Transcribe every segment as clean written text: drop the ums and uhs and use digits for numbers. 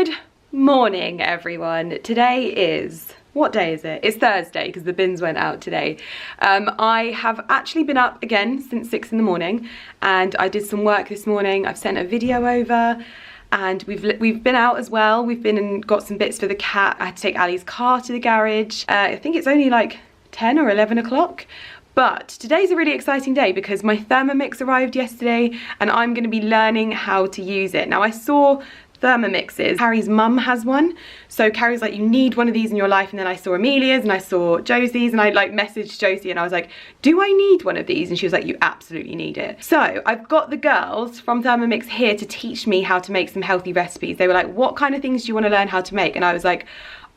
Good morning, everyone. Today is, what day is it? It's Thursday because the bins went out today. I have actually been up again since 6 in the morning, and I did some work this morning. I've sent a video over, and we've been out as well. We've been and got some bits for the cat. I had to take Ali's car to the garage. I think it's only like 10 or 11 o'clock. But today's a really exciting day because my THERMOMIX arrived yesterday and I'm going to be learning how to use it. Now, I saw THERMOMIXes. Carrie's mum has one. So Carrie's like, you need one of these in your life. And then I saw Amelia's and I saw Josie's, and I like messaged Josie and I was like, do I need one of these? And she was like, you absolutely need it. So I've got the girls from THERMOMIX here to teach me how to make some healthy recipes. They were like, what kind of things do you want to learn how to make? And I was like,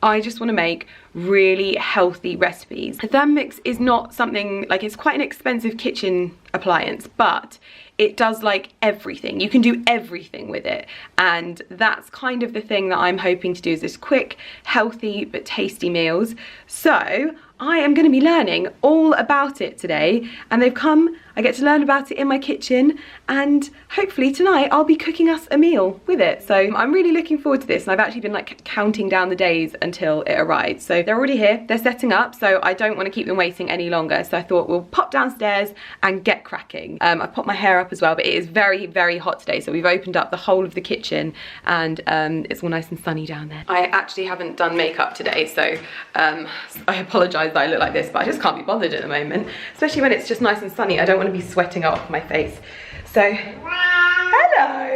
I just want to make really healthy recipes. A THERMOMIX is not something, like, it's quite an expensive kitchen appliance, but it does like everything. You can do everything with it, and that's kind of the thing that I'm hoping to do, is this quick, healthy but tasty meals. So I am going to be learning all about it today, and they've come, I get to learn about it in my kitchen, and hopefully tonight I'll be cooking us a meal with it. So I'm really looking forward to this, and I've actually been like counting down the days until it arrives. So they're already here, they're setting up, so I don't want to keep them waiting any longer. So I thought we'll pop downstairs and get cracking. I've popped my hair up as well, but it is very, very hot today, so we've opened up the whole of the kitchen, and it's all nice and sunny down there. I actually haven't done makeup today, so I apologise that I look like this, but I just can't be bothered at the moment, especially when it's just nice and sunny. I don't want to be sweating off my face. So hello,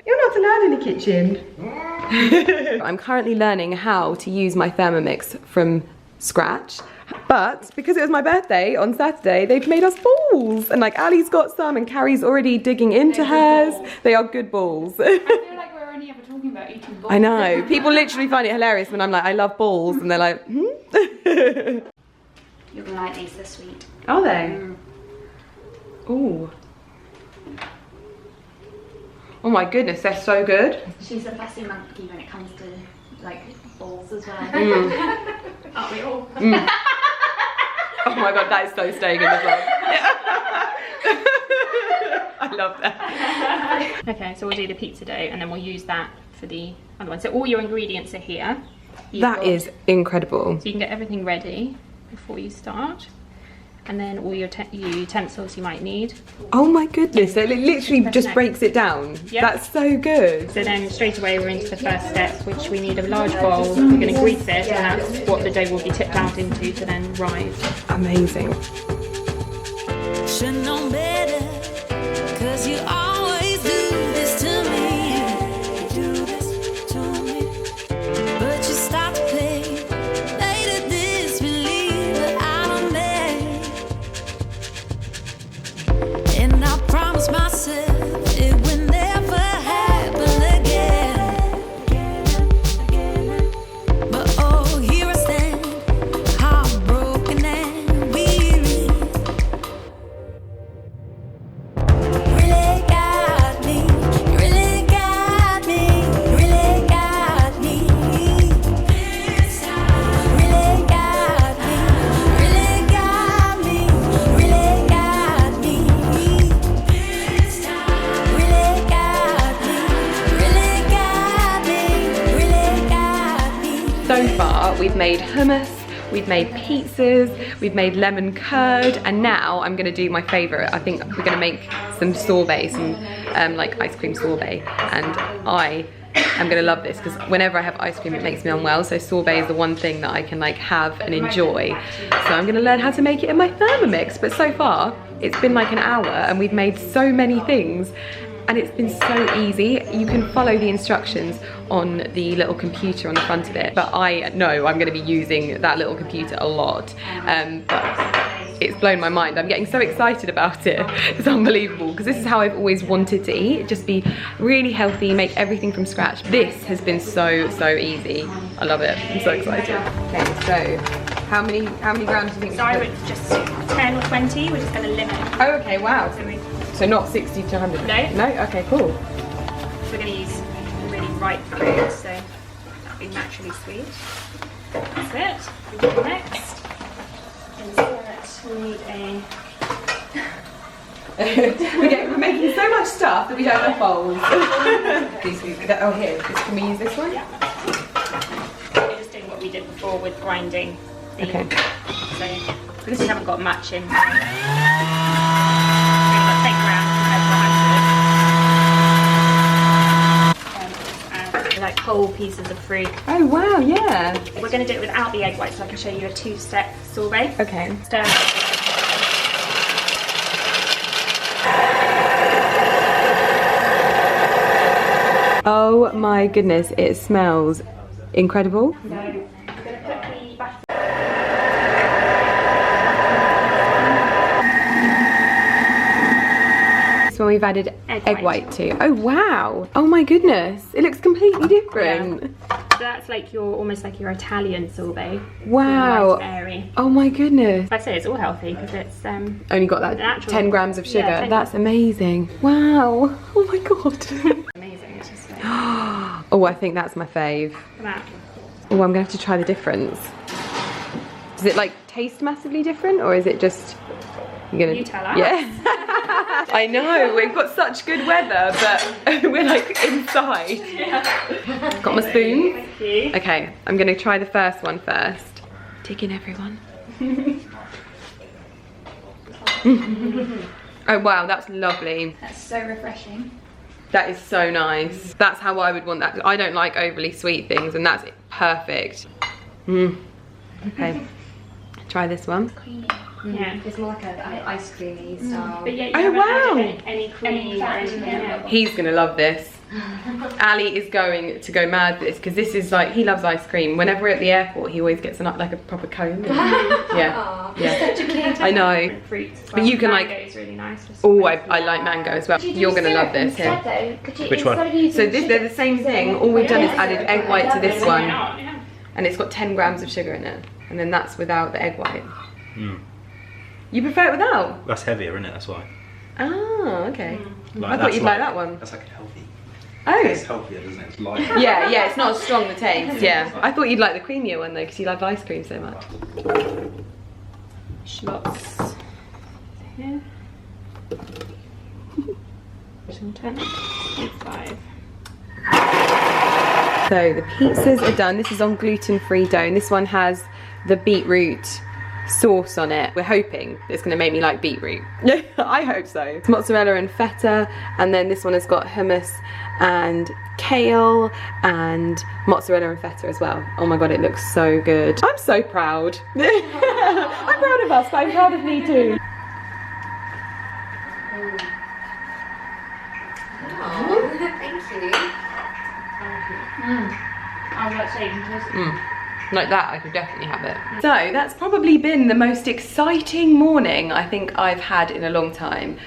you're not allowed in the kitchen. I'm currently learning how to use my THERMOMIX from scratch, but because it was my birthday on Saturday, they've made us balls, and like Ali's got some and Carrie's already digging into hers. They are good balls. I feel like we're only ever talking about eating balls. I know, people literally find it hilarious when I'm like, I love balls, and they're like, hmm? You're gonna like these, they're sweet. Are they? Ooh. Oh my goodness, they're so good. She's a fussy monkey when it comes to like balls as well. Aren't we all? Oh my god, that is so staying in the vlog. I love that. Okay, so we'll do the pizza dough and then we'll use that for the other one. So all your ingredients are here. That is incredible. So you can get everything ready before you start. And then all your utensils you might need. Oh my goodness, so it literally just breaks it down. Yep. That's so good. So then straight away we're into the first step, which we need a large bowl. We're going to grease it, and that's what the dough will be tipped out into to then rise. Amazing. Should know better, 'cause you always do this to me. You do this to me. But you stop to play. Later disbelieve that I'm there. And I promise myself it would never happen again. But oh, here I stand, heartbroken and weary. Really got me, really got me, really got me. Really got me, really got me, really got me. Really got me. So far, we've made hummus, we've made pizzas, we've made lemon curd, and now I'm gonna do my favorite. I think we're gonna make some sorbet, some like ice cream sorbet, and I'm gonna love this because whenever I have ice cream it makes me unwell, so sorbet is the one thing that I can like have and enjoy. So I'm gonna learn how to make it in my THERMOMIX, but so far it's been like an hour and we've made so many things. And it's been so easy. You can follow the instructions on the little computer on the front of it, but I know I'm gonna be using that little computer a lot. But it's blown my mind. I'm getting so excited about it. It's unbelievable, because this is how I've always wanted to eat. Just be really healthy, make everything from scratch. This has been so easy. I love it, I'm so excited. Okay, so how many grams do you think? So I would just 10 or 20, we're just gonna limit. Oh, okay, wow. So not 60 to 100? No. No? Okay, cool. We're going to use really ripe fruit, so that'll be naturally sweet. That's it. Next, insert, we need We're making so much stuff that we don't have bowls. Oh, here. Can we use this one? Yeah. We're just doing what we did before with grinding. Okay. So, because we haven't got much in. We're going to take around over 100. Like whole pieces of fruit. Oh wow, yeah. We're going to do it without the egg white, so I can show you a 2-step sorbet. Okay. Stir. Oh my goodness, it smells incredible. So, we're going to put the butter. This one we've added Egg egg white to. Oh wow. Oh my goodness, it looks completely different. Yeah. So that's like almost like your Italian sorbet. Wow. Nice, airy. Oh my goodness. Like I say, it's all healthy because it's Only got that natural. 10 grams of sugar. Yeah, 10 That's amazing. Wow. Oh my god. amazing. It's just like Oh, I think that's my fave. that. Oh, I'm gonna have to try the difference. Does it like taste massively different, or is it just you're gonna? You tell us. Yeah. I know we've got such good weather, but we're like inside. Yeah. Got my spoon. Thank you. Okay, I'm gonna try the first one first. Dig in, everyone. Oh wow, that's lovely. That's so refreshing. That is so nice. That's how I would want that. I don't like overly sweet things, and that's perfect. Okay, try this one. Creamy. Yeah. It's more like an ice creamy style. But yeah, you Oh, haven't wow. added any cream or anything else. He's gonna love this. Ali is going to go mad with this because this is like, he loves ice cream. Whenever we're at the airport, he always gets like a proper cone. Yeah, yeah. I know. Fruits. But you can, like- mango is really nice. Oh, I like mango as well. You're gonna love this. Here. Which one? So they're the same thing. All we've done is added egg white to this one, Yeah. and it's got 10 grams of sugar in it. And then that's without the egg white. Mm. You prefer it without? That's heavier, isn't it? That's why. Ah, okay. Like, I thought that's you'd like that one. That's like healthy. Oh. It's healthier, doesn't it? It's lighter. Yeah, it's not as strong the taste. Yeah, I thought you'd like the creamier one though, because you love ice cream so much. Schlots. Here. 10, 5. So the pizzas are done. This is on gluten-free dough, and this one has the beetroot sauce on it. We're hoping it's going to make me like beetroot. I hope so. It's mozzarella and feta, and then this one has got hummus and kale and mozzarella and feta as well. Oh my god, it looks so good. I'm so proud. I'm proud of us, but I'm proud of me too. Oh, thank you. I was about to say, you can taste it. Like that, I could definitely have it. So that's probably been the most exciting morning I think I've had in a long time.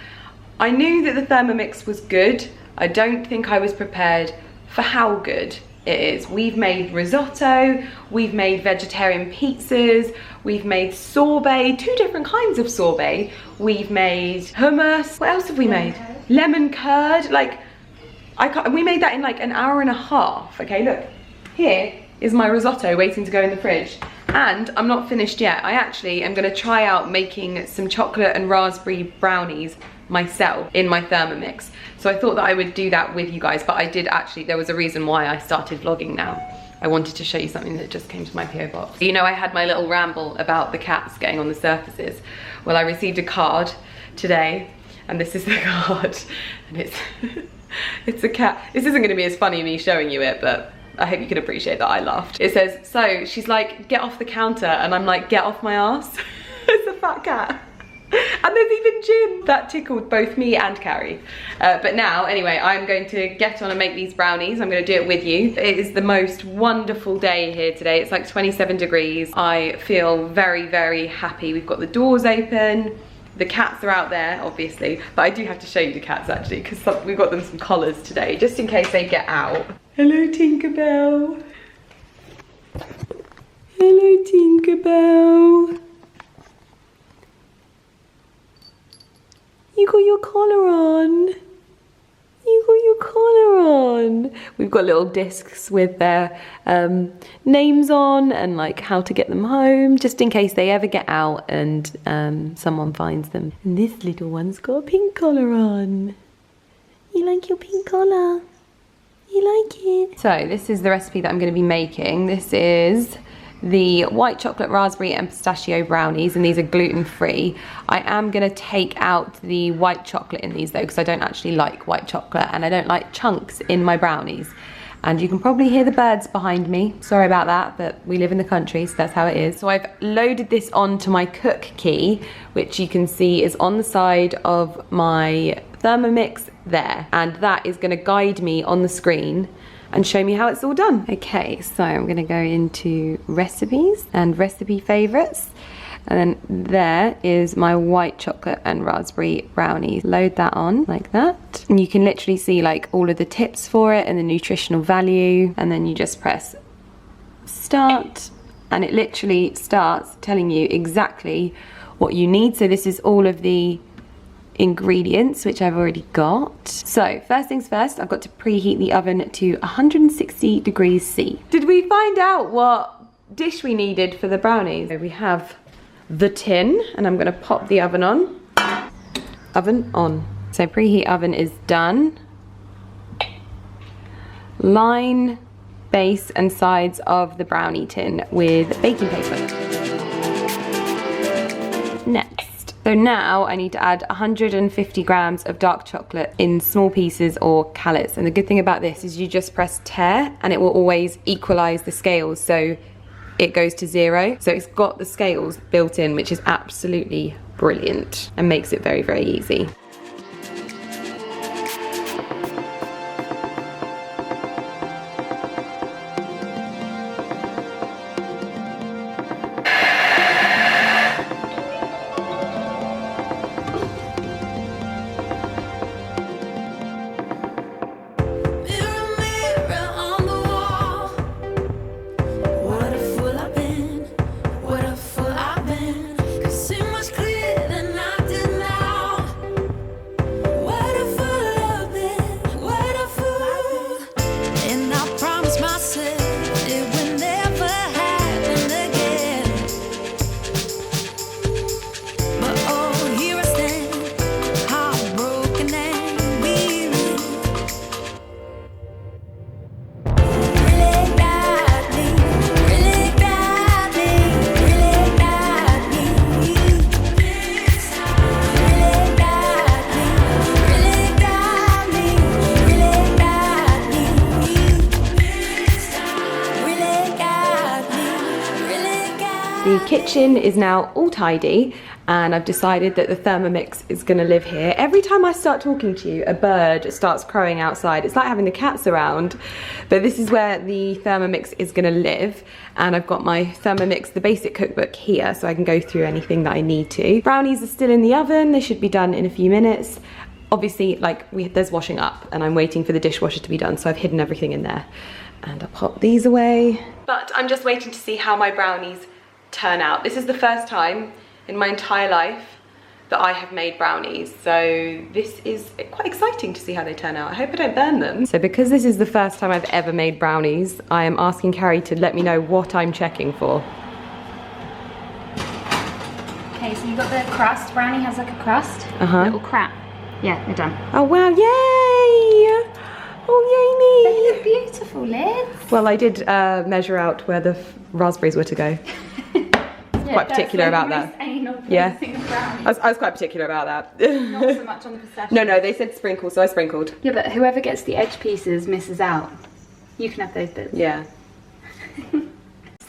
I knew that the THERMOMIX was good. I don't think I was prepared for how good it is. We've made risotto, we've made vegetarian pizzas, we've made sorbet, 2 different kinds of sorbet. We've made hummus. What else have we made? Lemon curd. Like, we made that in like an hour and a half. Okay, look, here is my risotto waiting to go in the fridge. And I'm not finished yet. I actually am gonna try out making some chocolate and raspberry brownies myself in my THERMOMIX. So I thought that I would do that with you guys, but I did actually, there was a reason why I started vlogging now. I wanted to show you something that just came to my PO box. You know, I had my little ramble about the cats getting on the surfaces. Well, I received a card today, and this is the card, and it's, it's a cat. This isn't gonna be as funny me showing you it, but I hope you can appreciate that I laughed. It says, so she's like, get off the counter, and I'm like, get off my ass. It's a fat cat. And there's even gin. That tickled both me and Carrie. But now, anyway, I'm going to get on and make these brownies. I'm going to do it with you. It is the most wonderful day here today. It's like 27 degrees. I feel very, very happy. We've got the doors open. The cats are out there, obviously. But I do have to show you the cats, actually, because we've got them some collars today, just in case they get out. Hello, Tinkerbell. Hello, Tinkerbell. You got your collar on. You got your collar on. We've got little discs with their names on and like how to get them home, just in case they ever get out and someone finds them. And this little one's got a pink collar on. You like your pink collar? You like it? So this is the recipe that I'm going to be making. This is the white chocolate raspberry and pistachio brownies, and these are gluten-free. I am going to take out the white chocolate in these though, because I don't actually like white chocolate and I don't like chunks in my brownies. And you can probably hear the birds behind me. Sorry about that, but we live in the country, so that's how it is. So I've loaded this onto my cook key, which you can see is on the side of my THERMOMIX there. And that is gonna guide me on the screen and show me how it's all done. Okay, so I'm gonna go into recipes and recipe favorites. And then there is my white chocolate and raspberry brownies. Load that on like that. And you can literally see like all of the tips for it and the nutritional value. And then you just press start and it literally starts telling you exactly what you need. So this is all of the ingredients which I've already got. So first things first, I've got to preheat the oven to 160 degrees C. Did we find out what dish we needed for the brownies? So we have the tin, and I'm gonna pop the oven on. Oven on. So preheat oven is done. Line base and sides of the brownie tin with baking paper. Next. So now I need to add 150 grams of dark chocolate in small pieces or callets. And the good thing about this is you just press tare and it will always equalize the scales. So it goes to 0. So it's got the scales built in, which is absolutely brilliant and makes it very, very easy. The kitchen is now all tidy and I've decided that the THERMOMIX is going to live here. Every time I start talking to you, a bird starts crowing outside. It's like having the cats around, but this is where the THERMOMIX is going to live. And I've got my THERMOMIX, the basic cookbook here, so I can go through anything that I need to. Brownies are still in the oven. They should be done in a few minutes. Obviously, like there's washing up and I'm waiting for the dishwasher to be done, so I've hidden everything in there. And I'll pop these away. But I'm just waiting to see how my brownies turn out. This is the first time in my entire life that I have made brownies, so this is quite exciting to see how they turn out. I hope I don't burn them. So because this is the first time I've ever made brownies, I am asking Carrie to let me know what I'm checking for. Okay, so you've got the crust. Brownie has like a crust. Little crap. Yeah, they're done. Oh wow, yay! Oh yay me! They look beautiful, Liz. Well, I did measure out where the raspberries were to go. Quite particular about that. Yeah, I was quite particular about that. Not so much on the pistachio. No, they said sprinkle, so I sprinkled. Yeah, but whoever gets the edge pieces misses out. You can have those bits. Yeah.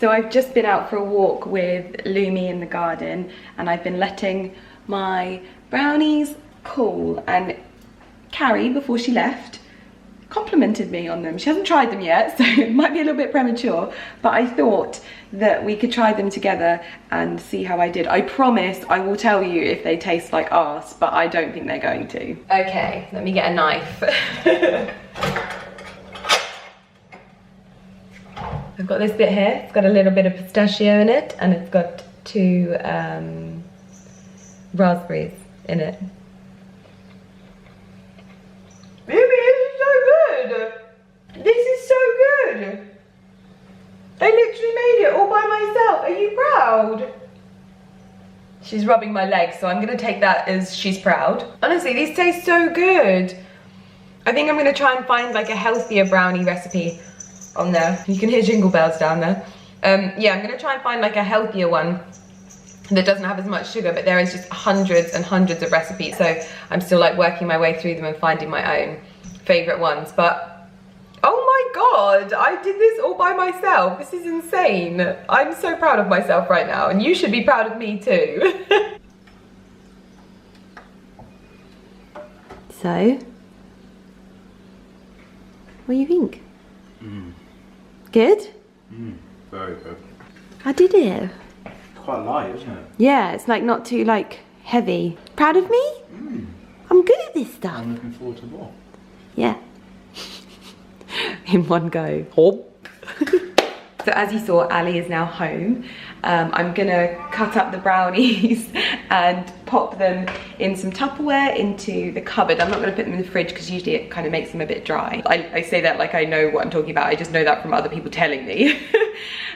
So I've just been out for a walk with Lumi in the garden and I've been letting my brownies cool, and Carrie, before she left, complimented me on them. She hasn't tried them yet, so it might be a little bit premature, but I thought that we could try them together and see how I did. I promise I will tell you if they taste like arse, but I don't think they're going to. Okay, let me get a knife. I've got this bit here. It's got a little bit of pistachio in it, and it's got 2 raspberries in it. Baby, it's so good! Are you proud? She's rubbing my leg, so I'm gonna take that as she's proud. Honestly, these taste so good. I think I'm gonna try and find like a healthier brownie recipe on there. You can hear jingle bells down there. Yeah, I'm gonna try and find like a healthier one that doesn't have as much sugar, but there is just hundreds and hundreds of recipes, so I'm still like working my way through them and finding my own favorite ones. But oh my god, I did this all by myself. This is insane. I'm so proud of myself right now, and you should be proud of me too. So, what do you think? Good? Very good. I did it. Quite light, isn't it? Yeah, it's like not too like heavy. Proud of me? I'm good at this stuff. I'm looking forward to more. Yeah. In one go. Hop. So as you saw, Ali is now home. I'm gonna cut up the brownies and pop them in some Tupperware into the cupboard. I'm not gonna put them in the fridge because usually it kind of makes them a bit dry. I say that like I know what I'm talking about. I just know that from other people telling me.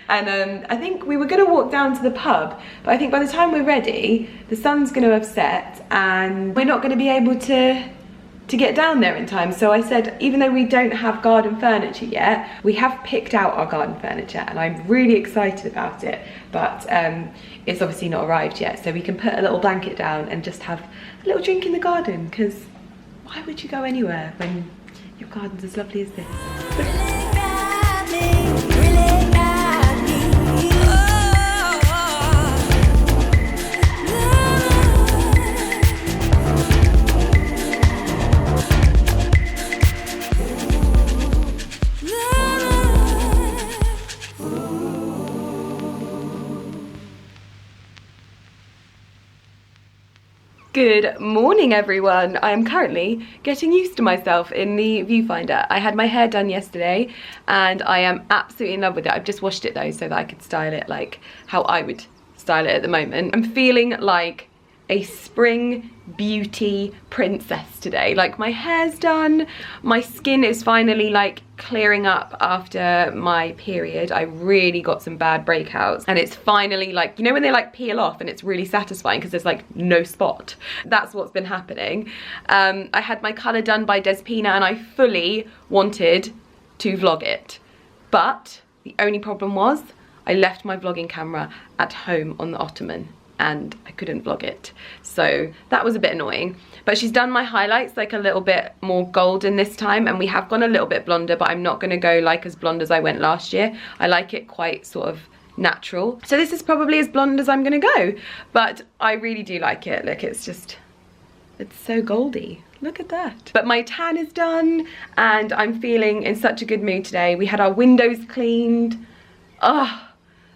And I think we were gonna walk down to the pub, but I think by the time we're ready, the sun's gonna have set and we're not gonna be able to get down there in time. So I said, even though we don't have garden furniture yet, we have picked out our garden furniture and I'm really excited about it, but it's obviously not arrived yet, so we can put a little blanket down and just have a little drink in the garden, because why would you go anywhere when your garden's as lovely as this? Good morning, everyone. I am currently getting used to myself in the viewfinder. I had my hair done yesterday and I am absolutely in love with it. I've just washed it though so that I could style it like how I would style it at the moment. I'm feeling like a spring beauty princess today. Like my hair's done, my skin is finally like clearing up after my period. I really got some bad breakouts and it's finally like, you know when they like peel off and it's really satisfying because there's like no spot. That's what's been happening. I had my colour done by Despina and I fully wanted to vlog it, but the only problem was I left my vlogging camera at home on the ottoman and I couldn't vlog it, so that was a bit annoying. But she's done my highlights like a little bit more golden this time, and we have gone a little bit blonder, but I'm not going to go like as blonde as I went last year. I like it quite sort of natural, so this is probably as blonde as I'm going to go, but I really do like it. Look, it's so goldy. Look at that. But my tan is done and I'm feeling in such a good mood today. We had our windows cleaned.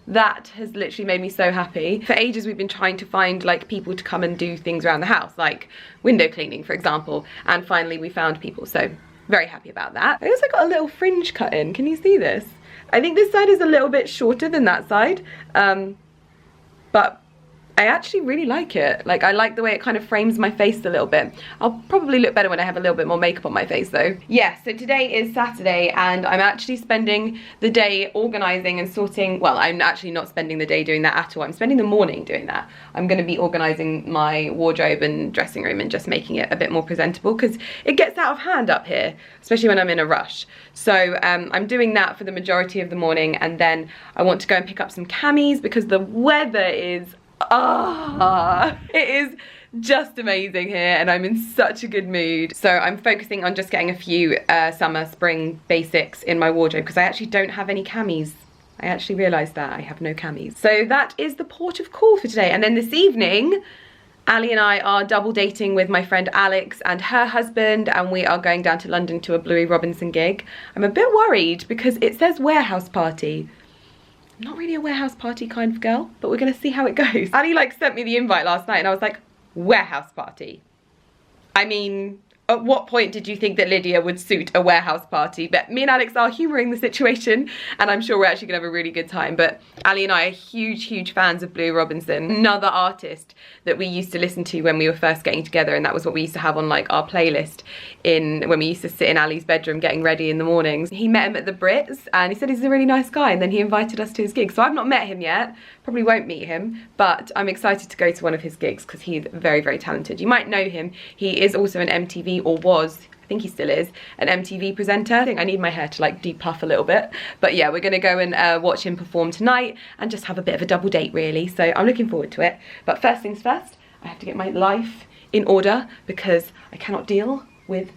That has literally made me so happy. For ages we've been trying to find like people to come and do things around the house, like window cleaning for example, and finally we found people, so very happy about that. I also got a little fringe cut in. Can you see this? I think this side is a little bit shorter than that side, but I actually really like it. Like, I like the way it kind of frames my face a little bit. I'll probably look better when I have a little bit more makeup on my face though. Yeah, so today is Saturday and I'm actually spending the day organising and sorting. Well, I'm actually not spending the day doing that at all. I'm spending the morning doing that. I'm going to be organising my wardrobe and dressing room and just making it a bit more presentable because it gets out of hand up here, especially when I'm in a rush. So I'm doing that for the majority of the morning, and then I want to go and pick up some camis because the weather is it is just amazing here and I'm in such a good mood. So I'm focusing on just getting a few summer, spring basics in my wardrobe because I actually don't have any camis. I actually realised that I have no camis. So that is the port of call for today. And then this evening, Ali and I are double dating with my friend Alex and her husband, and we are going down to London to a Bluey Robinson gig. I'm a bit worried because it says warehouse party. Not really a warehouse party kind of girl, but we're gonna see how it goes. Ali like sent me the invite last night and I was like, warehouse party? I mean, at what point did you think that Lydia would suit a warehouse party? But me and Alex are humouring the situation, and I'm sure we're actually gonna have a really good time. But Ali and I are huge fans of Blue Robinson, another artist that we used to listen to when we were first getting together, and that was what we used to have on like our playlist when we used to sit in Ali's bedroom getting ready in the mornings. He met him at the Brits, and he said he's a really nice guy, and then he invited us to his gig. So I've not met him yet, probably won't meet him, but I'm excited to go to one of his gigs because he's very talented. You might know him. He is also an MTV, or was, I think he still is, an MTV presenter. I think I need my hair to like depuff a little bit. But yeah, we're gonna go and watch him perform tonight and just have a bit of a double date really. So I'm looking forward to it. But first things first, I have to get my life in order because I cannot deal with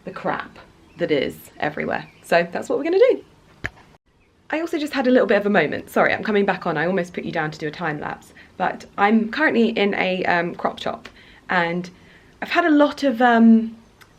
the crap that is everywhere. So that's what we're gonna do. I also just had a little bit of a moment. Sorry, I'm coming back on. I almost put you down to do a time lapse. But I'm currently in a crop top, and I've had a lot of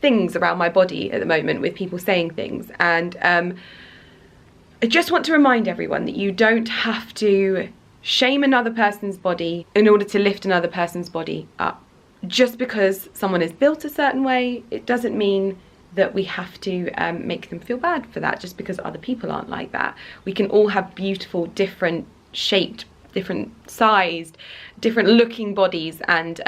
things around my body at the moment with people saying things, and I just want to remind everyone that you don't have to shame another person's body in order to lift another person's body up. Just because someone is built a certain way, it doesn't mean that we have to make them feel bad for that just because other people aren't like that. We can all have beautiful, different shaped, different sized, different looking bodies, and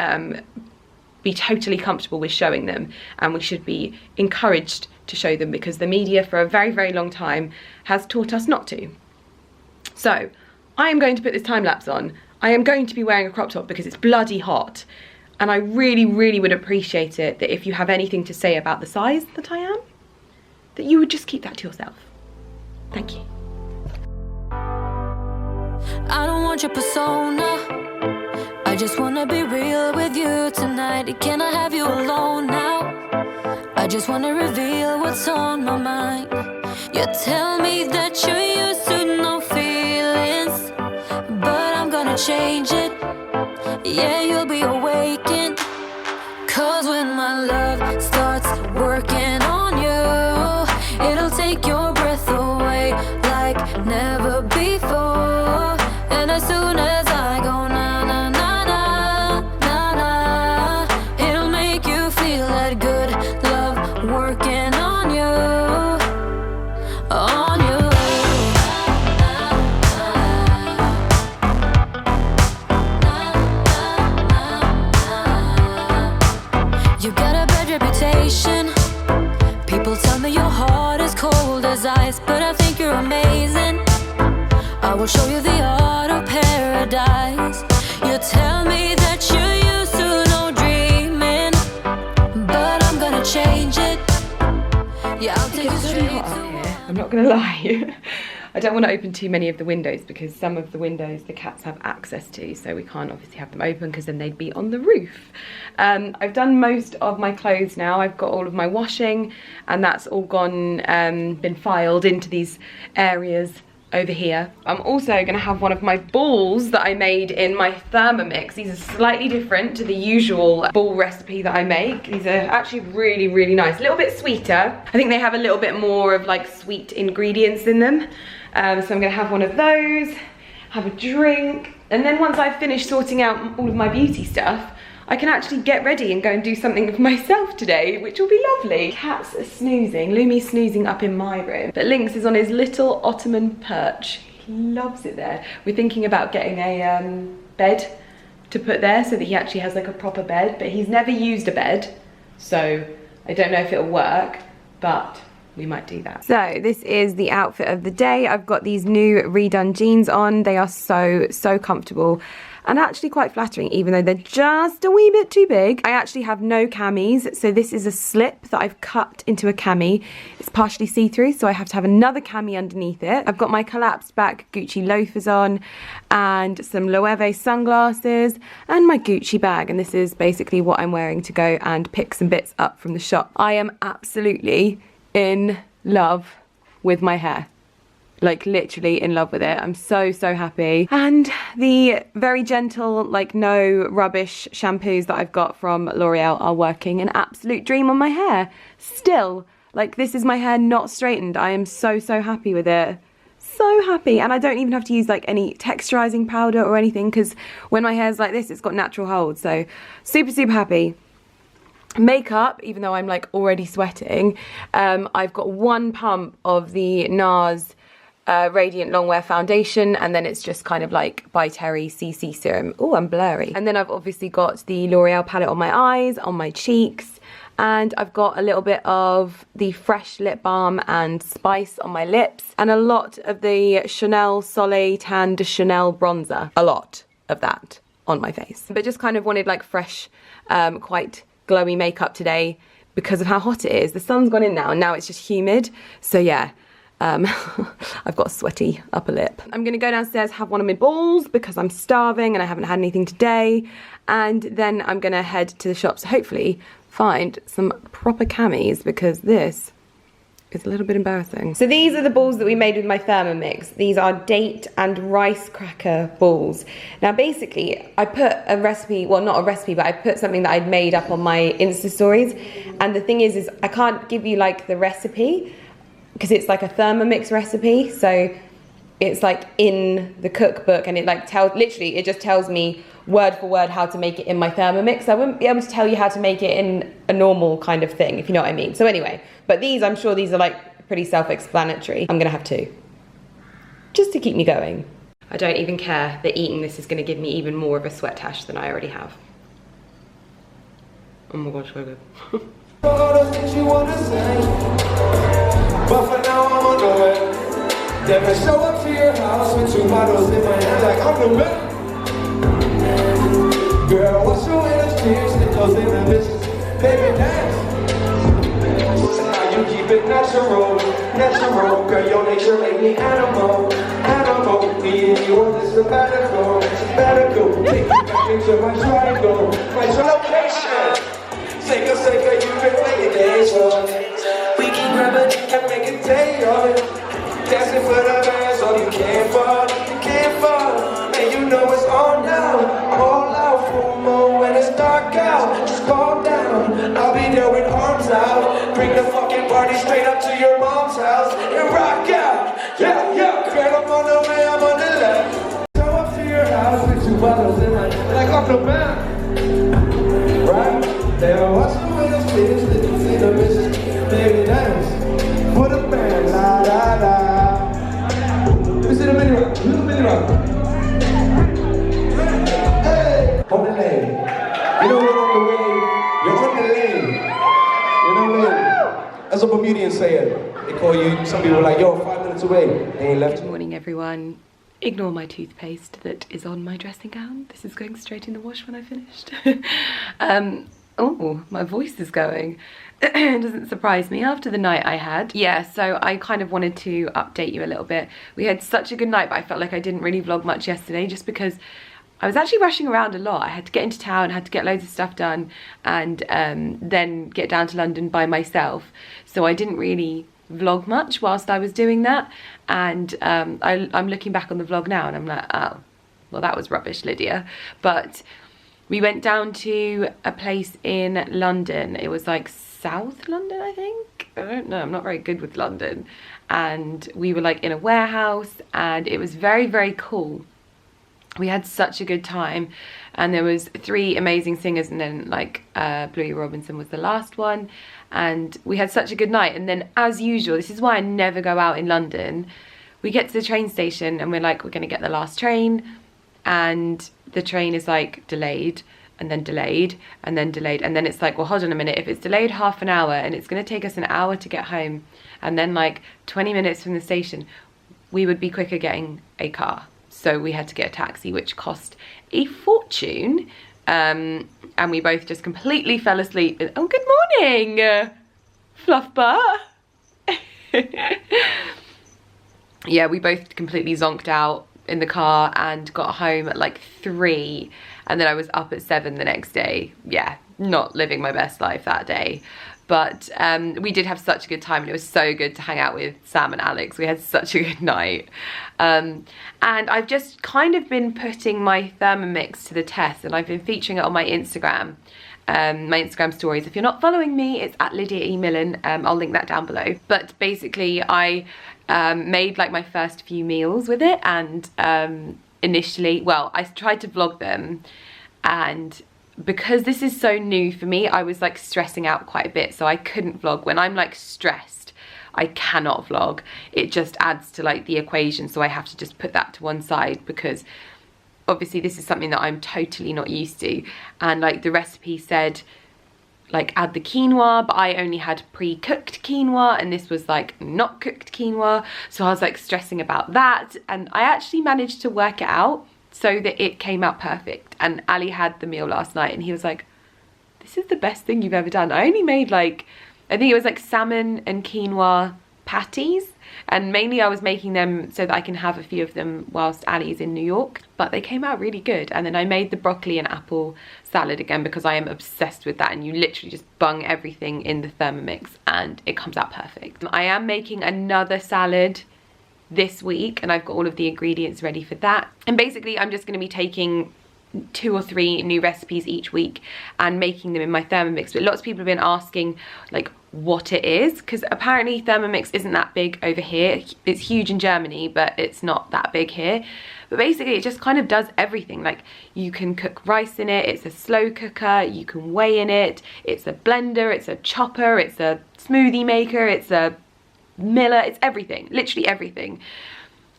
be totally comfortable with showing them, and we should be encouraged to show them because the media for a very long time has taught us not to. So I am going to put this time lapse on. I am going to be wearing a crop top because it's bloody hot, and I really would appreciate it that if you have anything to say about the size that I am, that you would just keep that to yourself. Thank you. I don't want your persona, I just wanna be real with you tonight. Can I have you alone now? I just wanna reveal what's on my mind. You tell me that you're used to no feelings, but I'm gonna change it. Yeah, you'll be awakened. Cause when my love starts working on you, it'll take your breath away like never before. And as soon as I go na na na na na na, it'll make you feel that good love working on you, on you. You got a bad reputation. People tell me your heart is cold as ice, but I think you're amazing. I will show you the art of paradise. You tell me that you're used to no dreaming, but I'm gonna change it. Yeah, I'll take you It's straight really hot to out here, I'm not gonna lie. I don't want to open too many of the windows because some of the windows the cats have access to, so we can't obviously have them open because then they'd be on the roof. I've done most of my clothes now. I've got all of my washing, and that's all gone, been filed into these areas over here. I'm also going to have one of my balls that I made in my ThermoMix. These are slightly different to the usual ball recipe that I make. These are actually really nice, a little bit sweeter. I think they have a little bit more of like sweet ingredients in them. So I'm going to have one of those, have a drink, and then once I've finished sorting out all of my beauty stuff, I can actually get ready and go and do something for myself today, which will be lovely. Cats are snoozing. Lumi's snoozing up in my room, but Lynx is on his little ottoman perch. He loves it there. We're thinking about getting a bed to put there so that he actually has like a proper bed, but he's never used a bed, so I don't know if it'll work, but we might do that. So this is the outfit of the day. I've got these new redone jeans on. They are so comfortable and actually quite flattering, even though they're just a wee bit too big. I actually have no camis, so this is a slip that I've cut into a cami. It's partially see-through, so I have to have another cami underneath it. I've got my collapsed back Gucci loafers on and some Loewe sunglasses and my Gucci bag, and this is basically what I'm wearing to go and pick some bits up from the shop. I am absolutely in love with my hair. Like literally in love with it. I'm so happy. And the very gentle, like no rubbish shampoos that I've got from L'Oreal are working an absolute dream on my hair. Still, like this is my hair not straightened. I am so happy with it. So happy. And I don't even have to use like any texturizing powder or anything, because when my hair's like this, it's got natural hold. So super happy. makeup, even though I'm like already sweating, I've got one pump of the NARS Radiant Longwear Foundation, and then it's just kind of like by Terry CC Serum. Oh, I'm blurry. And then I've obviously got the L'Oreal palette on my eyes, on my cheeks, and I've got a little bit of the Fresh Lip Balm and Spice on my lips, and a lot of the Chanel Soleil Tan de Chanel bronzer. A lot of that on my face. But just kind of wanted like fresh, quite glowy makeup today because of how hot it is. The sun's gone in now, and now it's just humid. So yeah, I've got a sweaty upper lip. I'm gonna go downstairs, have one of my balls because I'm starving and I haven't had anything today. And then I'm gonna head to the shops, hopefully find some proper camis, because this is a little bit embarrassing. So these are the balls that we made with my ThermoMix. These are date and rice cracker balls. Now basically, I put a recipe, well not a recipe, but I put something that I'd made up on my Insta stories. And the thing is I can't give you like the recipe because it's like a ThermoMix recipe. So it's like in the cookbook, and it like tells, literally it just tells me word for word how to make it in my ThermoMix. I wouldn't be able to tell you how to make it in a normal kind of thing, if you know what I mean. So anyway, but these, I'm sure these are like pretty self-explanatory. I'm gonna have 2, just to keep me going. I don't even care that eating this is gonna give me even more of a sweat tash than I already have. Oh my gosh, so good. But for now I'm on the way. Then I show up to your house with 2 bottles in my hand like I'm the man. Girl, wash away those tears, stick those inhibitions, baby dance. Now you keep it natural, natural. Girl, your nature make me animal, animal. Me and you on this sabbatical, sabbatical. Take me back into my triangle, my location. Say, you've been waiting days for. We can grab a drink and make a day of it. Dancing for the bands, all you can't fall, you can't fall. And you know it's on now, all out, full moon when it's dark out. Just calm down, I'll be there with arms out. Bring the fucking party straight up to your mom's house and rock out. Yeah, yeah, girl, I'm on the way, I'm on the left. Show up to your house with 2 bottles in my hand like off the band. Right? They'll watch the way those kids that you see the bitches, baby dance. For the band, la la la. Let me see the mini rock, little mini rock. Hey, on the lane. You know you're on the way. You're on the lane. You know what I mean? As a Bermudian saying, they call you. Some people are like, yo, 5 minutes away. They ain't left. Good morning, everyone. Ignore my toothpaste that is on my dressing gown. This is going straight in the wash when I finished. Oh, my voice is going. It doesn't surprise me after the night I had. Yeah, so I kind of wanted to update you a little bit. We had such a good night, but I felt like I didn't really vlog much yesterday just because I was actually rushing around a lot. I had to get into town, had to get loads of stuff done, and then get down to London by myself. So I didn't really vlog much whilst I was doing that. And I'm looking back on the vlog now and I'm like, oh, well, that was rubbish, Lydia. But we went down to a place in London. It was like South London, I think. I don't know, I'm not very good with London. And we were like in a warehouse and it was very, very cool. We had such a good time. And there was 3 amazing singers, and then like Bluey Robinson was the last one. And we had such a good night. And then as usual, this is why I never go out in London. We get to the train station and we're like, we're gonna get the last train. And the train is like delayed and then delayed and then delayed. And then it's like, well, hold on a minute. If it's delayed half an hour and it's gonna take us an hour to get home and then like 20 minutes from the station, we would be quicker getting a car. So we had to get a taxi, which cost a fortune. And we both just completely fell asleep. Oh, good morning, Fluff Bar. Yeah, we both completely zonked out in the car and got home at like 3. And then I was up at 7 the next day. Yeah, not living my best life that day. But we did have such a good time, and it was so good to hang out with Sam and Alex. We had such a good night. And I've just kind of been putting my ThermoMix to the test, and I've been featuring it on my Instagram stories. If you're not following me, it's at Lydia E Millen. I'll link that down below. But basically, I made like my first few meals with it, and initially, well, I tried to vlog them, and because this is so new for me, I was like stressing out quite a bit, so I couldn't vlog. When I'm like stressed, I cannot vlog. It just adds to like the equation, so I have to just put that to one side, because obviously this is something that I'm totally not used to. And like the recipe said, like add the quinoa, but I only had pre-cooked quinoa, and this was like not cooked quinoa, so I was like stressing about that, and I actually managed to work it out so that it came out perfect. And Ali had the meal last night and he was like, this is the best thing you've ever done. I only made like, I think it was like salmon and quinoa patties, and mainly I was making them so that I can have a few of them whilst Ali's in New York, but they came out really good. And then I made the broccoli and apple salad again, because I am obsessed with that, and you literally just bung everything in the THERMOMIX and it comes out perfect. I am making another salad this week, and I've got all of the ingredients ready for that. And basically I'm just going to be taking 2 or 3 new recipes each week and making them in my THERMOMIX. But lots of people have been asking like what it is, because apparently THERMOMIX isn't that big over here. It's huge in Germany, but it's not that big here. But basically it just kind of does everything. Like you can cook rice in it, it's a slow cooker, you can weigh in it, it's a blender, it's a chopper, it's a smoothie maker, it's a miller, it's everything, literally everything.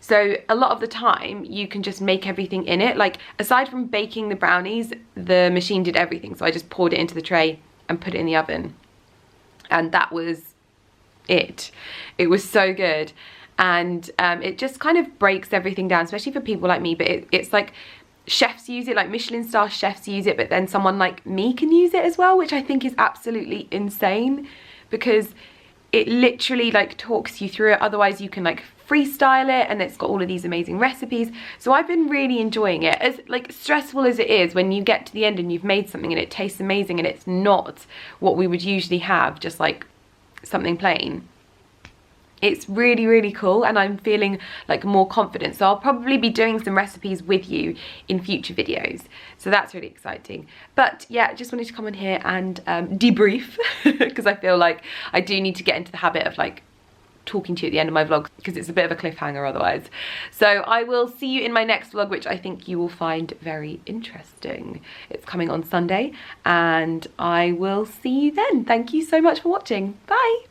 So a lot of the time you can just make everything in it. Like aside from baking the brownies, the machine did everything. So I just poured it into the tray and put it in the oven, and that was it. It was so good. And it just kind of breaks everything down, especially for people like me. But it's like chefs use it, like Michelin star chefs use it, but then someone like me can use it as well, which I think is absolutely insane, because it literally like talks you through it. Otherwise you can like freestyle it, and it's got all of these amazing recipes. So I've been really enjoying it. As like stressful as it is when you get to the end and you've made something and it tastes amazing and it's not what we would usually have, just like something plain. It's really, really cool, and I'm feeling like more confident. So I'll probably be doing some recipes with you in future videos. So that's really exciting. But yeah, just wanted to come on here and debrief, because I feel like I do need to get into the habit of like talking to you at the end of my vlog, because it's a bit of a cliffhanger otherwise. So I will see you in my next vlog, which I think you will find very interesting. It's coming on Sunday, and I will see you then. Thank you so much for watching. Bye.